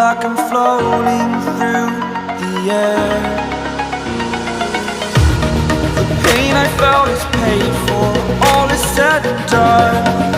like I'm floating through the air. The pain I felt is paid for, all is said and done.